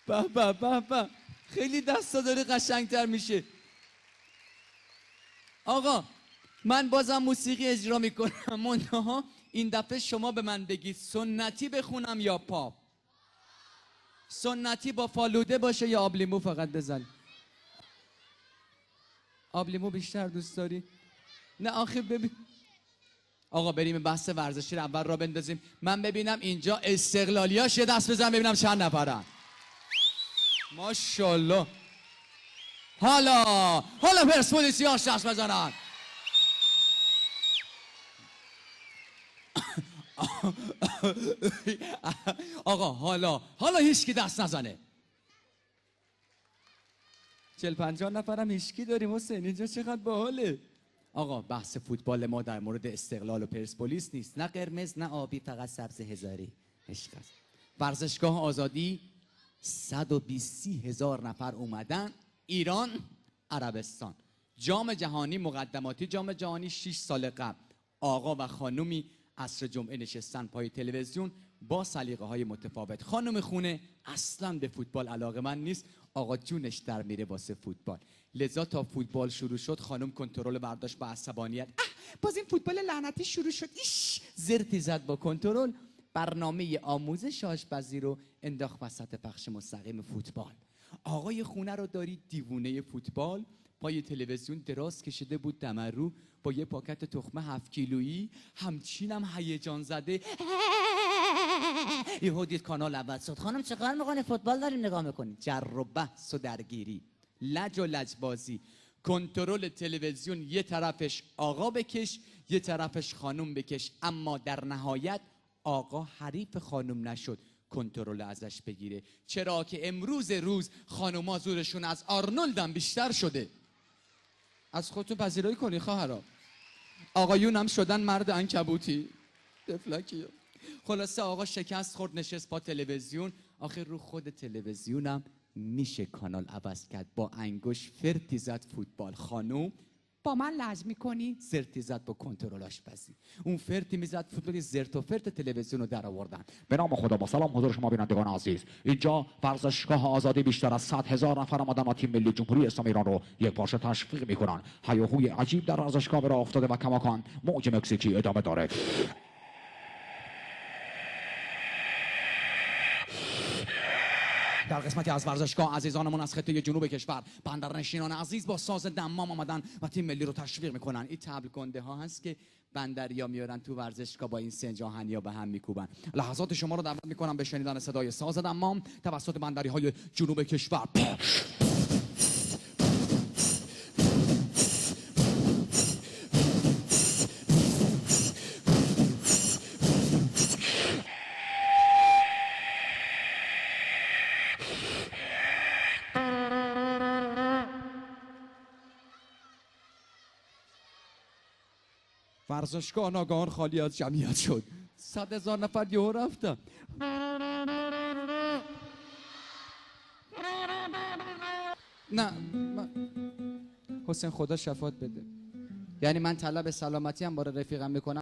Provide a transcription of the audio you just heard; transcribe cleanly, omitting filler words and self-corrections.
به به به به، خیلی دستا داره قشنگتر میشه. آقا من بازم موسیقی اجرا میکنم، منتها این دفعه شما به من بگید سنتی بخونم یا پاپ؟ سنتی با فالوده باشه یا آبلیمو فقط بزن؟ آبلیمو بیشتر دوست داری؟ نه آخه ببین آقا، بریم بحث ورزشی رو اول را بندازیم. من ببینم اینجا استقلالیاش یه دست بزن ببینم چند نفرن. ماشاءالله. حالا پرسپولیسیاش دست بزنن. آقا حالا هیچکی دست نزنه. 40-50 نفرم هیچکی داریم حسین، اینجا چقدر باحاله. آقا بحث فوتبال ما در مورد استقلال و پرسپولیس نیست، نه قرمز نه آبی، فقط سبز هزاری. عشق است. ورزشگاه آزادی 120,000 نفر اومدن ایران عربستان. جام جهانی مقدماتی، جام جهانی 6 سال قبل آقا و خانومی عصر جمعه نشستن پای تلویزیون با سلیقه های متفاوت. خانم خونه اصلا به فوتبال علاقه‌مند نیست، آقا جونش در میره واسه فوتبال. لذا تا فوتبال شروع شد خانم کنترل برداشت با عصبانیت. باز این فوتبال لعنتی شروع شد، ایش زرتی زد با کنترل. برنامه آموزش آشپزی رو انداخت وسط پخش مستقیم فوتبال. آقای خونه رو داری دیوونه فوتبال پای تلویزیون دراز کشیده بود دمرو با یه پاکت تخمه 7 کیلویی، همچینم هیجان زده. یهو دید کانال عوض شد. خانم چیکار میکنی؟ فوتبال داریم نگاه میکنی. جر و بحث و درگیری، لج و لجبازی. کنترل تلویزیون یه طرفش آقا بکش یه طرفش خانم بکش، اما در نهایت آقا حریف خانم نشد کنترل ازش بگیره. چرا که امروز روز خانوما زورشون از آرنولدم بیشتر شده. از خودتون پذیرایی کنی خواهرا. آقایون هم شدن مرد عنکبوتی. تفلکی. خلاصه آقا شکست خورد، نشست با تلویزیون. آخر رو خود تلویزیونم میشه کانال عوض کرد. با انگوش فرتی زد فوتبال. خانوم با من لج میکنی؟ زرتی زد با کنترل آشپزی. اون فرتی میزد فوتبال، زرت و فرت تلویزیون رو در آوردن. به نام خدا، با سلام حضور شما بینندگان عزیز. اینجا ورزشگاه آزادی بیشتر از 100,000 نفر آمدن و تیم ملی جمهوری اسلامی ایران رو یک پارچه تشویق میکنن. هیاهوی عجیب در ورزشگاه به راه افتاده و کماکان موج مکزیکی ادامه داره. در قسمتی از ورزشگاه عزیزانمون از خطه جنوب کشور بندرنشینان عزیز با ساز دمام آمدن و تیم ملی رو تشویق میکنن. این طبل گنده ها هست که بندریا میارن تو ورزشگاه با این سنج آهنیا به هم میکوبن. لحظات شما رو دعوت میکنم به شنیدن صدای ساز دمام توسط بندری های جنوب کشور. ورزشگاه ناگهان خالی از جمعیت شد. 100,000 نفر یهو رفتن. نه حسین خدا شفاعت بده. یعنی من طلب سلامتی هم برای رفیقم میکنم.